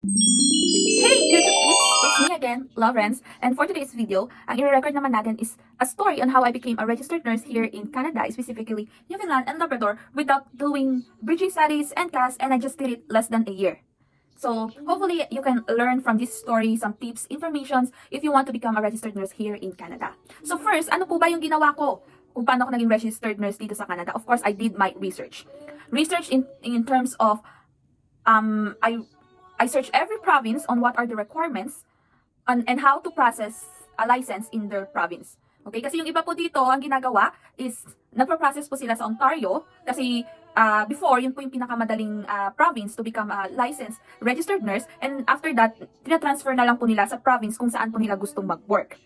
Hey YouTube peeps! It's me again, Lawrence, and for today's video, ang i-record naman natin is a story on how I became a registered nurse here in Canada, specifically Newfoundland and Labrador, without doing bridging studies and CAS, and I just did it less than a year. So hopefully you can learn from this story some tips, informations if you want to become a registered nurse here in Canada. So first, ano po ba yung ginawa ko kung paano ako naging registered nurse dito sa Canada? Of course, I did my research. Research in terms of I search every province on what are the requirements and how to process a license in their province. Okay? Kasi yung iba po dito, ang ginagawa is nagpa-process po sila sa Ontario kasi before, yun po yung pinakamadaling province to become a licensed registered nurse, and after that, tina-transfer na lang po nila sa province kung saan po nila gustong mag-work.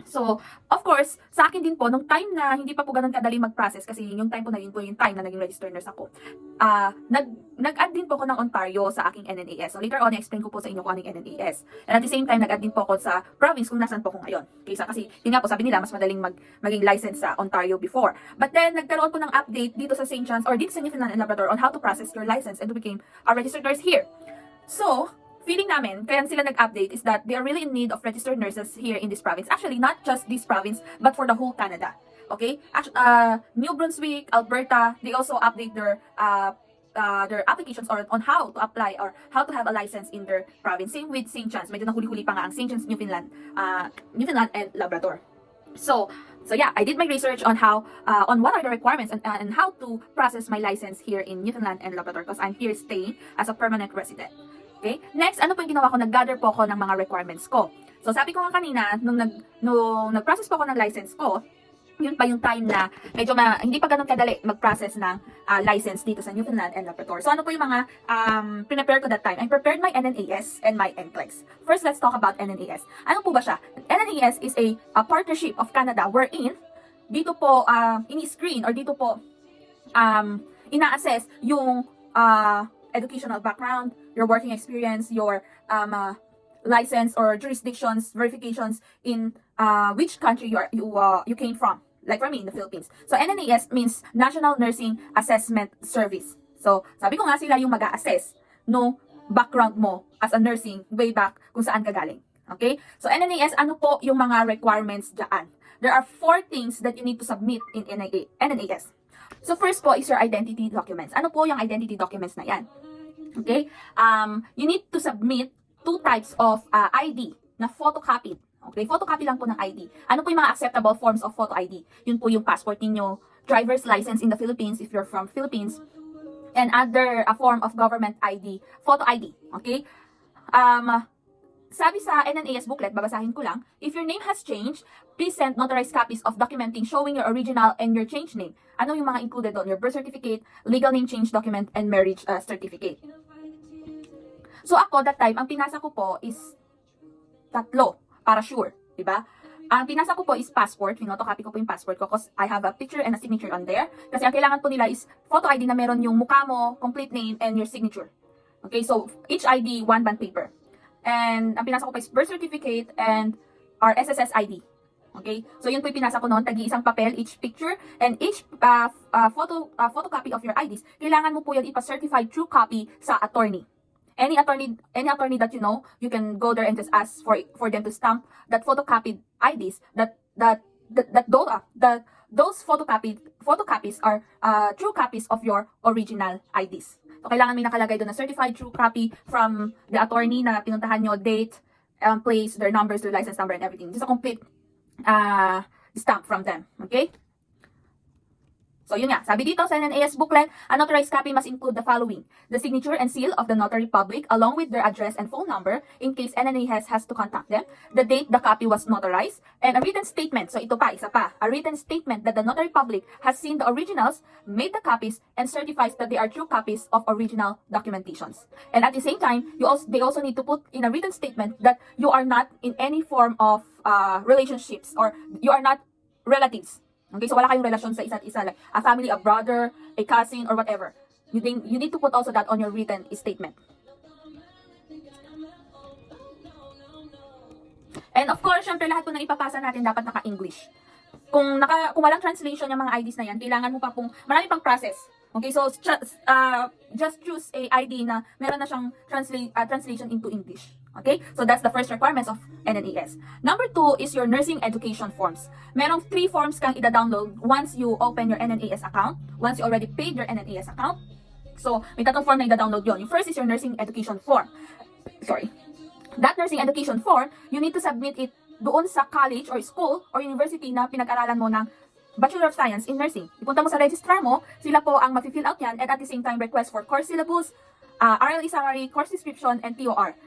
So, of course, sa akin din po, nung time na hindi pa po ganun kadali mag-process, kasi yung time po na yun po yung time na naging registered nurse ako, nag-add din po ako ng Ontario sa aking NNAS. So, later on, i-explain ko po sa inyo kung anong NNAS. And at the same time, nag-add din po ako sa province kung nasan po ko ngayon. Kasi, yun nga po, sabi nila, mas madaling maging license sa Ontario before. But then, nagkaroon po ng update dito sa St. John's or dito sa Newfoundland and Labrador on how to process your license and to become a registered nurse here. So, feeling namin, kaya sila nag-update is that they are really in need of registered nurses here in this province. Actually, not just this province, but for the whole Canada. Okay? New Brunswick, Alberta, they also update their applications or on how to apply or how to have a license in their province. Same with St. John's. Medyo nahuli-huli pa nga ang St. John's, Newfoundland and Labrador. So yeah, I did my research on how, on what are the requirements and how to process my license here in Newfoundland and Labrador because I'm here staying as a permanent resident. Okay? Next, ano po yung ginawa ko? Nag-gather po ako ng mga requirements ko. So, sabi ko nga kanina, nung nag-process po ako ng license ko, yun pa yung time na medyo hindi pa ganun kadali mag-process ng license dito sa Newfoundland and Labrador. So, ano po yung mga prepare ko that time? I prepared my NNAS and my NCLEX. First, let's talk about NNAS. Ano po ba siya? NNAS is a partnership of Canada wherein dito po ini-screen or dito po ina-assess yung educational background, your working experience, your license or jurisdictions, verifications in which country you came from. Like for me, in the Philippines. So, NNAS means National Nursing Assessment Service. So, sabi ko nga sila yung mag-a-assess no background mo as a nursing way back kung saan ka galing. Okay? So, NNAS, ano po yung mga requirements dyan? There are 4 things that you need to submit in NNAS. So, first po is your identity documents. Ano po yung identity documents na yan? Okay? You need to submit 2 types of ID na photocopied. Okay? Photocopy lang po ng ID. Ano po yung mga acceptable forms of photo ID? Yun po yung passport ninyo, driver's license in the Philippines if you're from Philippines, and other form of government ID, photo ID. Okay? Sabi sa NNAS booklet, babasahin ko lang, if your name has changed, please send notarized copies of documenting showing your original and your changed name. Ano yung mga included doon? Your birth certificate, legal name change document, and marriage certificate. So ako, that time, ang pinasa ko po is 3, para sure. Diba? Ang pinasa ko po is passport. Pinotocopy ko po yung passport ko because I have a picture and a signature on there. Kasi ang kailangan po nila is photo ID na meron yung mukha mo, complete name, and your signature. Okay, so each ID, 1 bond paper. And ang pinasa ko pa is birth certificate and our SSS ID. Okay? So yun po yung pinasa ko noon, tagi-isang papel, each picture, and each photocopy of your IDs. Kailangan mo po yan ipa-certified true copy sa attorney. Any attorney that you know, you can go there and just ask for them to stamp that photocopied IDs those photocopies are true copies of your original IDs. So, kailangan may nakalagay doon na certified true copy from the attorney na pinuntahan nyo, date, place, their numbers, their license number, and everything. Just a complete stamp from them. Okay? So, yun nga. Sabi dito sa NNAS booklet, a notarized copy must include the following: the signature and seal of the notary public along with their address and phone number in case NNAS has to contact them, the date the copy was notarized, and a written statement. So, ito pa, isa pa. A written statement that the notary public has seen the originals, made the copies, and certifies that they are true copies of original documentations. And at the same time, they also need to put in a written statement that you are not in any form of relationships or you are not relatives. Okay, so wala kayong relasyon sa isa't isa, like a family, a brother, a cousin, or whatever. You need to put also that on your written statement. And of course, syempre lahat po na ipapasa natin dapat naka-English. Kung walang translation yung mga IDs na yan, kailangan mo pa pong, marami pang process Okay, so just choose a ID na meron na siyang translation into English. Okay, so that's the first requirements of NNAS. Number 2 is your nursing education forms. Merong 3 forms kang ida-download once you open your NNAS account, once you already paid your NNAS account. So, may 3 form na ida-download yon. Yung first is your nursing education form. Sorry. That nursing education form, you need to submit it doon sa college or school or university na pinag-aralan mo ng Bachelor of Science in Nursing. Ipunta mo sa registrar mo, sila po ang mag-fill out yan, and at the same time request for course syllabus, RLE summary, course description, and TOR.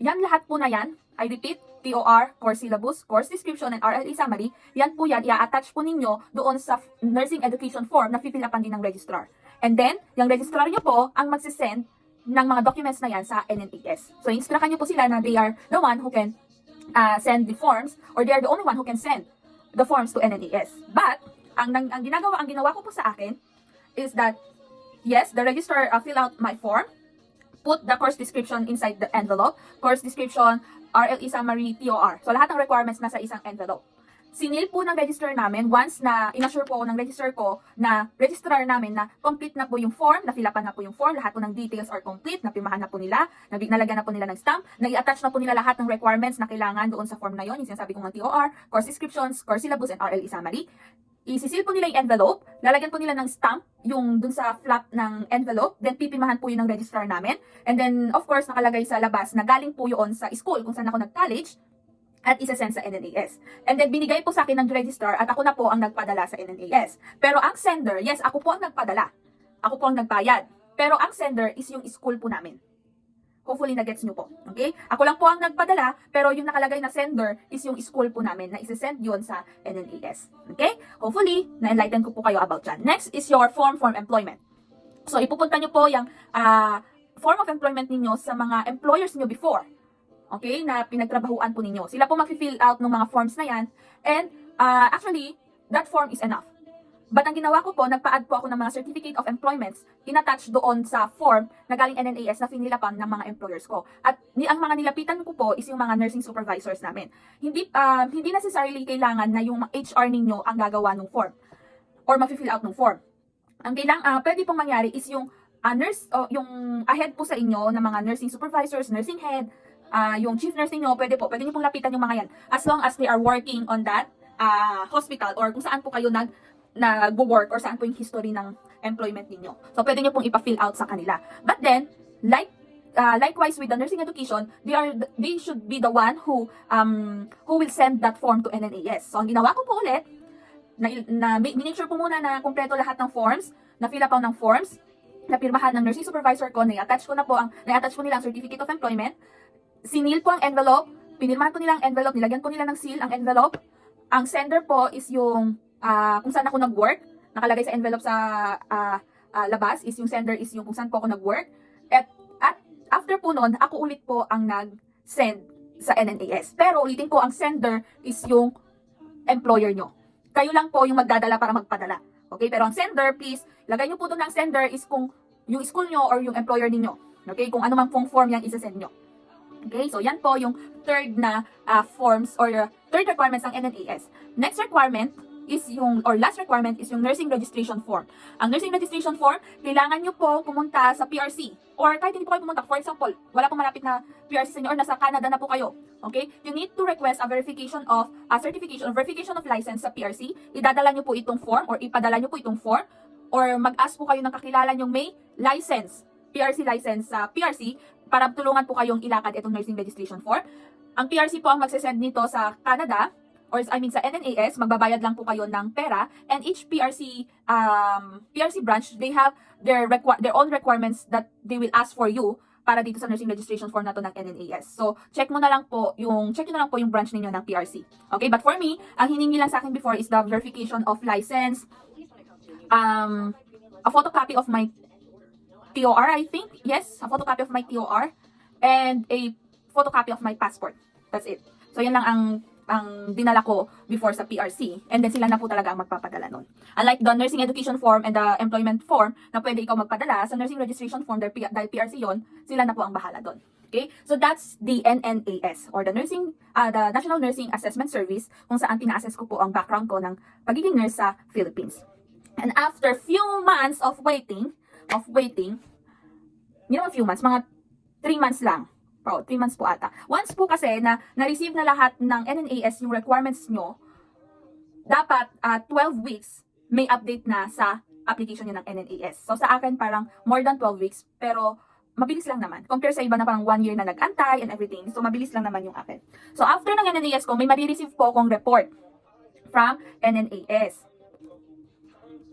Yan lahat po na yan, I repeat, TOR, course syllabus, course description, and RLE summary, yan po yan, i-attach po ninyo doon sa nursing education form na fill upan din ng registrar. And then, yung registrar nyo po ang magsisend ng mga documents na yan sa NNAS. So, instructan nyo po sila na they are the one who can send the forms, or they are the only one who can send the forms to NNAS. But, ang ginawa ko po sa akin is that, yes, the registrar fill out my form, put the course description inside the envelope, course description, RLE summary, TOR. So, lahat ng requirements nasa isang envelope. Sinil po ng registrar namin, once na inassure po ng registrar ko na registrar namin na complete na po yung form, nafilapan na po yung form, lahat po ng details are complete, napirmahan na po nila, nalagyan na po nila ng stamp, nag-attach na po nila lahat ng requirements na kailangan doon sa form na yon, yung sinasabi kong TOR, course descriptions, course syllabus, and RLE summary. Isisil po nila yung envelope, lalagyan po nila ng stamp yung dun sa flap ng envelope, then pipirmahan po yun ng registrar namin, and then of course nakalagay sa labas na galing po yun sa school kung saan ako nag-college, at isa-send sa NNAS. And then, binigay po sa akin ng registrar at ako na po ang nagpadala sa NNAS. Pero ang sender, yes, ako po ang nagpadala. Ako po ang nagbayad. Pero ang sender is yung school po namin. Hopefully, na-gets nyo po. Okay? Ako lang po ang nagpadala, pero yung nakalagay na sender is yung school po namin na isa-send yun sa NNAS. Okay? Hopefully, na-enlighten ko po kayo about yan. Next is your form for employment. So, ipupunta nyo po yung form of employment ninyo sa mga employers nyo before. Okay, na pinagtrabahuan po ninyo. Sila po mag-fill out ng mga forms na yan. And actually, that form is enough. But ang ginawa ko po, nagpa-add po ako ng mga certificate of employments, inattach doon sa form na galing NNAS na finilapan ng mga employers ko. At ang mga nilapitan ko po is yung mga nursing supervisors namin. Hindi necessarily kailangan na yung HR ninyo ang gagawa ng form or mag-fill out ng form. Ang pwede pong mangyari is yung nurse, yung ahead po sa inyo ng mga nursing supervisors, nursing head, yung chief nurse niyo, pwede niyo pong lapitan yung mga yan. As long as they are working on that hospital or kung saan po kayo nag-work or saan po yung history ng employment niyo. So, pwede niyo pong ipa-fill out sa kanila. But then, likewise with the nursing education, they should be the one who will send that form to NNAS. So, ang ginawa ko po ulit, make sure po muna na kumpleto lahat ng forms, na-fill up ng forms, napirmahan ng nursing supervisor ko, na-attach ko nila ang certificate of employment. Sinil po ang envelope, pinirmahan ko nila ang envelope, nilagyan ko nila ng seal ang envelope. Ang sender po is yung kung saan ako nag-work, nakalagay sa envelope sa labas is yung sender is yung kung saan po ako nag-work. At after po nun, ako ulit po ang nag-send sa NNAS. Pero ulitin ko, ang sender is yung employer nyo. Kayo lang po yung magdadala para magpadala. Okay, pero ang sender, please, lagay nyo po doon ang sender is kung yung school nyo or yung employer ninyo. Okay, kung ano man pong form yan isa-send nyo. Okay, so yan po yung third na forms or third requirements ng NNAS. Next requirement is last requirement is yung nursing registration form. Ang nursing registration form, kailangan nyo po pumunta sa PRC. Or kahit hindi po kayo pumunta, for example, wala pong malapit na PRC sa inyo or nasa Canada na po kayo. Okay? You need to request a verification of license sa PRC. Idadala nyo po itong form or ipadala nyo po itong form or mag-ask po kayo ng kakilala nyong may license, PRC license sa PRC para tulungan po kayong ilakad itong nursing registration form. Ang PRC po ang magsisend nito sa Canada or sa NNAS, magbabayad lang po kayo ng pera, and each PRC branch, they have their own requirements that they will ask for you para dito sa nursing registration form na to ng NNAS. So, check nyo na lang po yung branch ninyo ng PRC. Okay, but for me, ang hiningi lang sa akin before is the verification of license, a photocopy of my TOR, I think. Yes, a photocopy of my TOR and a photocopy of my passport. That's it. So, yan lang ang dinala ko before sa PRC. And then, sila na po talaga ang magpapadala nun. Unlike the nursing education form and the employment form na pwede ikaw magpadala, sa nursing registration form, dahil PRC yon, sila na po ang bahala doon. Okay? So, that's the NNAS or the National Nursing Assessment Service kung saan tina-assess ko po ang background ko ng pagiging nurse sa Philippines. And after few months of waiting, hindi naman few months, mga 3 months lang. 3 months po ata. Once po kasi na na-receive na lahat ng NNAS yung requirements nyo, dapat 12 weeks may update na sa application nyo ng NNAS. So sa akin parang more than 12 weeks, pero mabilis lang naman. Compare sa iba na parang 1 year na nag-antay and everything. So mabilis lang naman yung akin. So after ng NNAS ko, may marireceive po akong report from NNAS.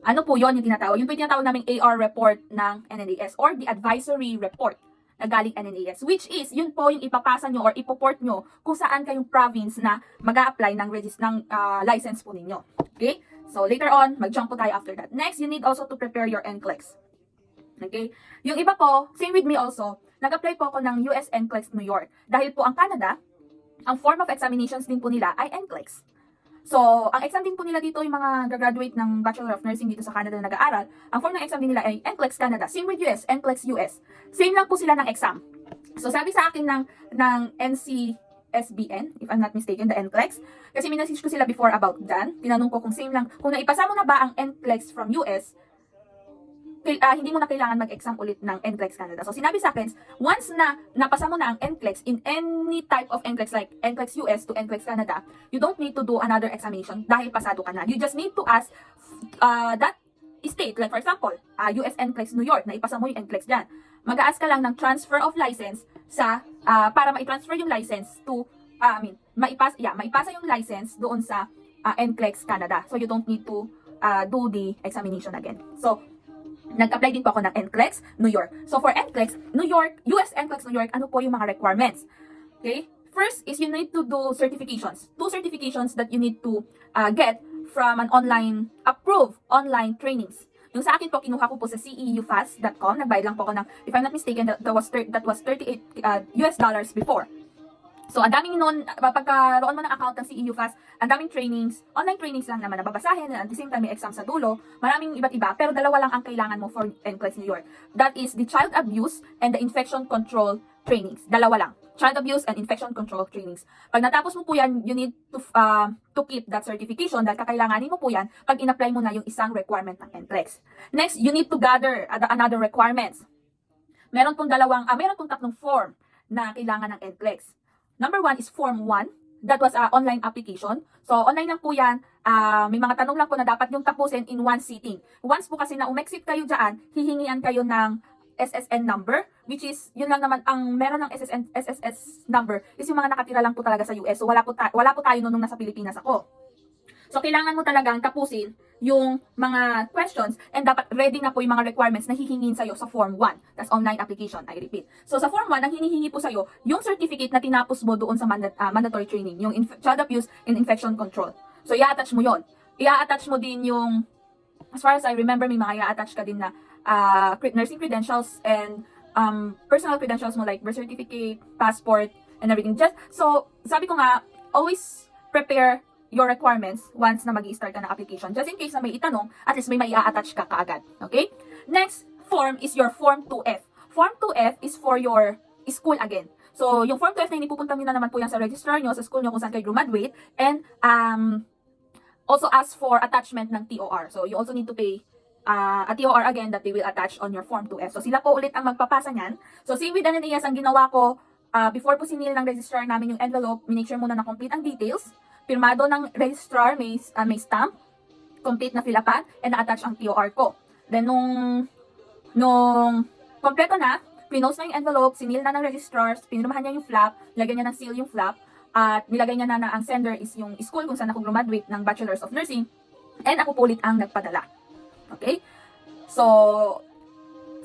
Ano po yon yung tinatawag? Yun po yung tinatawag naming AR report ng NNAS or the advisory report na galing NNAS, which is, yun po yung ipapasa nyo or ipoport nyo kung saan kayong province na mag-a-apply ng license po ninyo. Okay? So, later on, mag-jump po tayo after that. Next, you need also to prepare your NCLEX. Okay? Yung iba po, same with me also, nag-apply po ako ng US NCLEX New York. Dahil po ang Canada, ang form of examinations din po nila ay NCLEX. So, ang exam din po nila dito, yung mga graduate ng Bachelor of Nursing dito sa Canada na nag-aaral, ang form ng exam din nila ay NCLEX Canada. Same with US, NCLEX US. Same lang po sila ng exam. So, sabi sa akin ng NCSBN, if I'm not mistaken, the NCLEX, kasi minessage ko sila before about dyan. Tinanong ko kung same lang, kung naipasa mo na ba ang NCLEX from US, hindi mo na kailangan mag-exam ulit ng NCLEX Canada. So, sinabi sa akin, once na napasa mo na ang NCLEX in any type of NCLEX like NCLEX US to NCLEX Canada, you don't need to do another examination dahil pasado ka na. You just need to ask that state. Like for example, US NCLEX New York, na ipasa mo yung NCLEX dyan. Mag-a-ask ka lang ng transfer of license para ma-transfer yung license to, maipasa yung license doon sa NCLEX Canada. So, you don't need to do the examination again. So, nag-apply din po ako ng NCLEX New York. So for NCLEX New York, US NCLEX New York, ano po yung mga requirements? Okay? First is you need to do certifications. 2 certifications that you need to get from an approved online trainings. Yung sa akin po, kinuha ko po sa ceufast.com. Nagbayad lang po ako ng, if I'm not mistaken, that was $38 US dollars before. So, ang daming noon, pagkaroon mo ng account ng CEUFast, ang daming trainings, online trainings lang naman na babasahin, and at the same time may exam sa dulo, maraming iba't iba, pero dalawa lang ang kailangan mo for NCLEX New York. That is the child abuse and the infection control trainings. Dalawa lang. Child abuse and infection control trainings. Pag natapos mo po yan, you need to keep that certification dahil kakailanganin mo po yan pag in-apply mo na yung isang requirement ng NCLEX. Next, you need to gather another requirements. Meron pong 3 form na kailangan ng NCLEX. Number 1 is Form 1. That was online application. So, online lang po yan. May mga tanong lang po na dapat yung tapusin in one sitting. Once po kasi na umexit kayo dyan, hihingian kayo ng SSN number, which is, yun lang naman, ang meron ng SSS number is yung mga nakatira lang po talaga sa US. So, wala po tayo nung nasa Pilipinas ako. So, kailangan mo talagang tapusin yung mga questions and dapat ready na po yung mga requirements na hihingin sa'yo sa Form 1. That's online application, I repeat. So, sa Form 1, ang hinihingi po sa'yo, yung certificate na tinapos mo doon sa mandatory training, yung child abuse and infection control. So, i-attach mo yon. I-attach mo din yung, as far as I remember, may mga i-attach ka din na nursing credentials and personal credentials mo like birth certificate, passport, and everything. So, sabi ko nga, always prepare your requirements once na mag-i-start ka ng application. Just in case na may itanong, at least may mai-attach ka kaagad. Okay? Next form is your Form 2F. Form 2F is for your school again. So, yung Form 2F na inipupunta nyo na naman po yan sa registrar nyo, sa school nyo kung saan kayo graduate, and also ask for attachment ng TOR. So, you also need to pay a TOR again that they will attach on your Form 2F. So, sila po ulit ang magpapasa niyan. So, same with NNAS, ang ginawa ko, before po sinil ng registrar namin yung envelope, minake sure muna na complete ang details. Pirmado ng registrar, may stamp, complete na fill-upan, and na-attach ang TOR ko. Then, nung kompleto na, pinost na yung envelope, sinil na ng registrar, pinirmahan niya yung flap, lagyan niya ng seal yung flap, at nilagay niya na ang sender is yung school kung saan ako graduate ng Bachelors of Nursing, and ako po ulit ang nagpadala. Okay? So,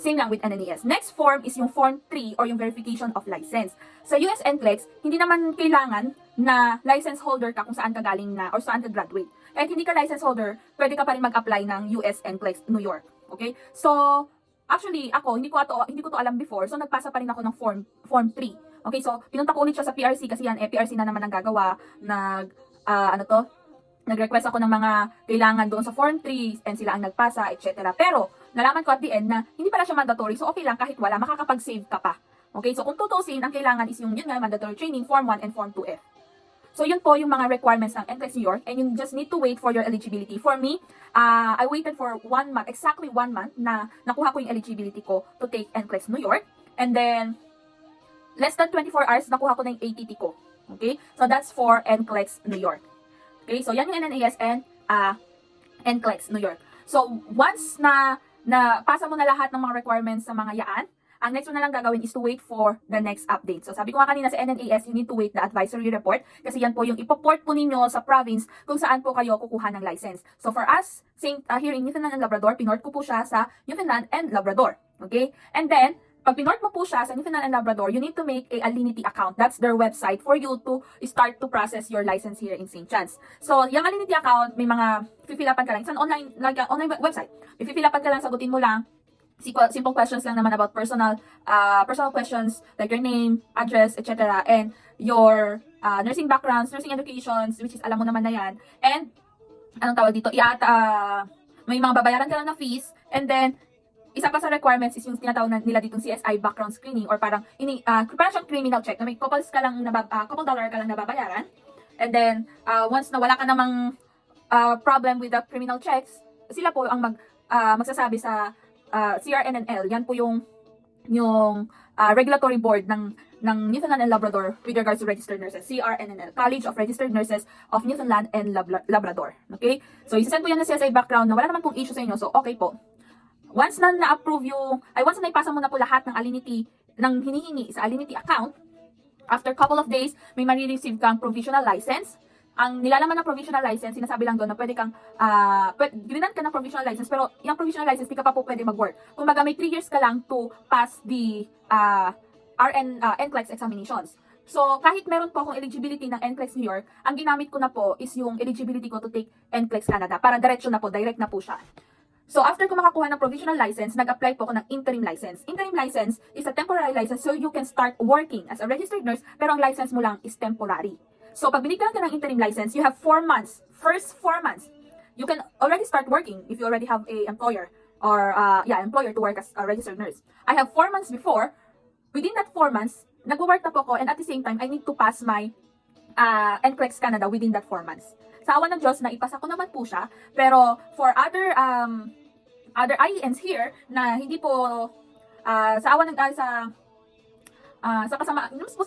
same lang with NNAS. Next form is yung Form 3 or yung verification of license. Sa US NCLEX, hindi naman kailangan na license holder ka kung saan ka galing na or saan ka graduate. Kahit hindi ka license holder, pwede ka pa rin mag-apply ng US NCLEX New York. Okay? So, actually, ako, hindi ko to alam before. So, nagpasa pa rin ako ng Form 3. Okay? So, pinunta ko ulit siya sa PRC kasi yan, PRC na naman ang gagawa. Nag-request ako ng mga kailangan doon sa Form 3 and sila ang nagpasa, etc. Pero, nalaman ko at the end na hindi pala siya mandatory. So, okay lang kahit wala, makakapag-save ka pa. Okay? So, kung tutusin, ang kailangan is yung yun nga, mandatory training, Form 1 and Form 2F. So yun po yung mga requirements ng NCLEX New York, and you just need to wait for your eligibility. For me, I waited for 1 month, exactly 1 month na nakuha ko yung eligibility ko to take NCLEX New York. And then, less than 24 hours, nakuha ko na yung ATT ko. Okay? So that's for NCLEX New York. Okay? So yan yung NNAS and NCLEX New York. So once na pasa mo na lahat ng mga requirements sa mga yaan, ang next mo na lang gagawin is to wait for the next update. So sabi ko nga kanina sa NNAS, you need to wait the advisory report kasi yan po yung ipoport po ninyo sa province kung saan po kayo kukuha ng license. So for us, here in Newfoundland and Labrador, pinort ko po siya sa Newfoundland and Labrador. Okay? And then, pag pinort mo po siya sa Newfoundland and Labrador, you need to make a Alinity account. That's their website for you to start to process your license here in St. John's. So, yung Alinity account, may mga fill-upan ka lang. It's an online website. Fill-upan ka lang, sagutin mo lang. Simple questions lang naman about personal questions like your name, address, etc. And your nursing backgrounds, nursing educations, which is alam mo naman na yan. And, anong tawag dito? May mga babayaran ka lang na fees. And then, isa pa sa requirements is yung tinatawag nila ditong CSI background screening or parang siyang criminal check na may couple dollar ka lang nababayaran. And then, once na wala ka namang problem with the criminal checks, sila po ang magsasabi sa CRNNL. Yan po yung regulatory board ng Newfoundland and Labrador with regards to registered nurses. CRNNL, College of Registered Nurses of Newfoundland and Labrador. Okay? So, isasend po yan ng CSI background na wala naman pong issue sa inyo. So, okay po. Once na na-approve once na ipasa mo na po lahat ng Alinity, ng hinihingi sa Alinity account, after couple of days, may marireceive kang provisional license. Ang nilalaman ng provisional license, sinasabi lang doon na pwede kang, grinant ka ng provisional license, pero yung provisional license, di ka pa po pwede mag-work. Kumbaga, may 3 years ka lang to pass the NCLEX examinations. So, kahit meron po akong eligibility ng NCLEX New York, ang ginamit ko na po is yung eligibility ko to take NCLEX Canada, para direct na po siya. So, after ko makakuha ng provisional license, nag-apply po ako ng interim license. Interim license is a temporary license so you can start working as a registered nurse, pero ang license mo lang is temporary. So, pag binigyan ka ng interim license, you have 4 months. First 4 months, you can already start working if you already have a employer or, employer to work as a registered nurse. I have 4 months before. Within that 4 months, nag-work na po ako, and at the same time, I need to pass my NCLEX Canada within that 4 months. Sa awa ng Diyos, naipasa ko naman po siya. Pero for other IENs here na hindi po sa awa ng sa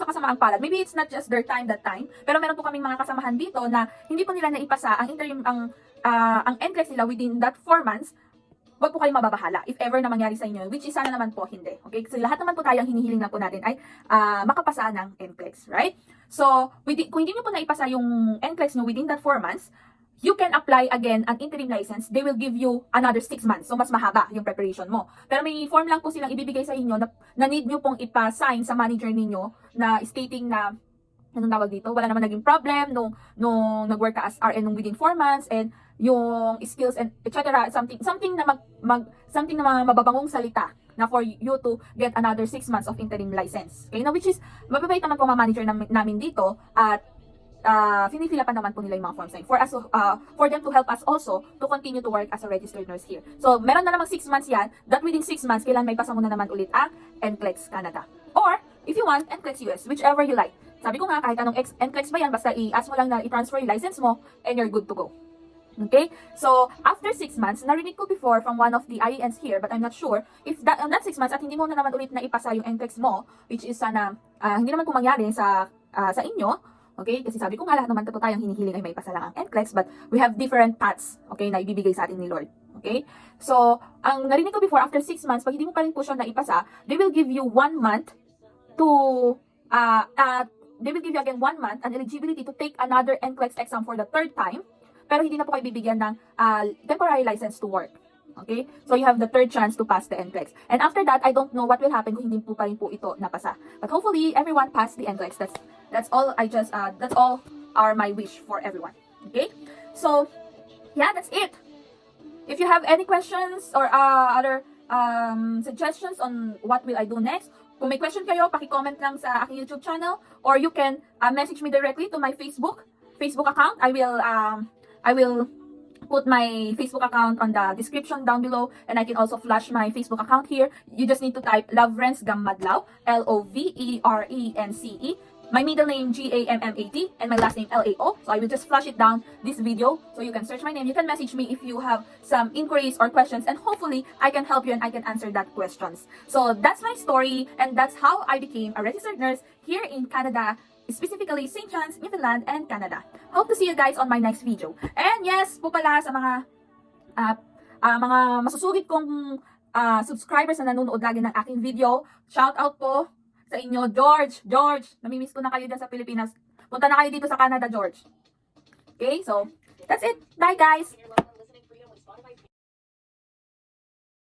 kasamaang palad. Maybe it's not just their time that time, pero meron po kaming mga kasamahan dito na hindi po nila naipasa ang NCLEX nila within that 4 months. Wag po kayong mababahala if ever na mangyari sa inyo, which is sana naman po hindi. Okay? Kasi lahat naman po tayo ang hinihiling na po natin ay makapasa ng NCLEX, right? So, kung hindi nyo po naipasa yung NCLEX nyo within that 4 months, you can apply again an interim license. They will give you another 6 months. So, mas mahaba yung preparation mo. Pero may form lang po silang ibibigay sa inyo na need nyo pong ipa-sign sa manager ninyo na stating na, anong tawag dito, wala naman naging problem nung nag-work ka as RN nung within 4 months and yung skills and etc. Something na mga mababangong salita na for you to get another 6 months of interim license. Okay? Now, which is, mababait naman po mga manager namin dito at finifila pa naman po nila yung mga forms na yun for them to help us also to continue to work as a registered nurse here. So, meron na namang 6 months yan, that within 6 months, kailan may pasa mo na naman ulit ang NCLEX Canada. Or, if you want, NCLEX US, whichever you like. Sabi ko nga, kahit anong NCLEX ba yan, basta i-ask mo lang na i-transfer yung license mo, and you're good to go. Okay? So, after 6 months, narinig ko before from one of the IENs here, but I'm not sure, if that 6 months at hindi mo na naman ulit na ipasa yung NCLEX mo, which is sana, hindi naman po mangyari sa inyo, okay? Kasi sabi ko nga, lahat naman po tayong hinihiling ay may ipasa lang ang NCLEX, but we have different paths, okay, na ibibigay sa atin ni Lord. Okay? So, ang narinig ko before, after 6 months, pag hindi mo pa rin po siya naipasa, they will give you 1 month to, they will give you again 1 month an eligibility to take another NCLEX exam for the 3rd time, pero hindi na po kayo bibigyan ng temporary license to work. Okay? So, you have the 3rd chance to pass the NCLEX. And after that, I don't know what will happen kung hindi po pa rin po ito napasa. But hopefully, everyone passed the NCLEX. That's all that's all are my wish for everyone. Okay? So, yeah, that's it. If you have any questions or other suggestions on what will I do next, kung may question kayo, paki-comment lang sa aking YouTube channel, or you can message me directly to my Facebook account. I will put my Facebook account on the description down below, and I can also flash my Facebook account here. You just need to type Loverence Gammadlaw, LOVERENCE My middle name Gammat and my last name Lao. So I will just flash it down this video so you can search my name. You can message me if you have some inquiries or questions, and hopefully I can help you and I can answer that questions. So that's my story, and that's how I became a registered nurse here in Canada, specifically St. John's, Newfoundland, and Canada. Hope to see you guys on my next video. And yes po pala sa mga masusugid kong subscribers na nanonood lagi ng aking video, shout out po sa inyo. George, namimiss ko na kayo dyan sa Pilipinas. Punta na kayo dito sa Canada, George. Okay, so that's it. Bye guys!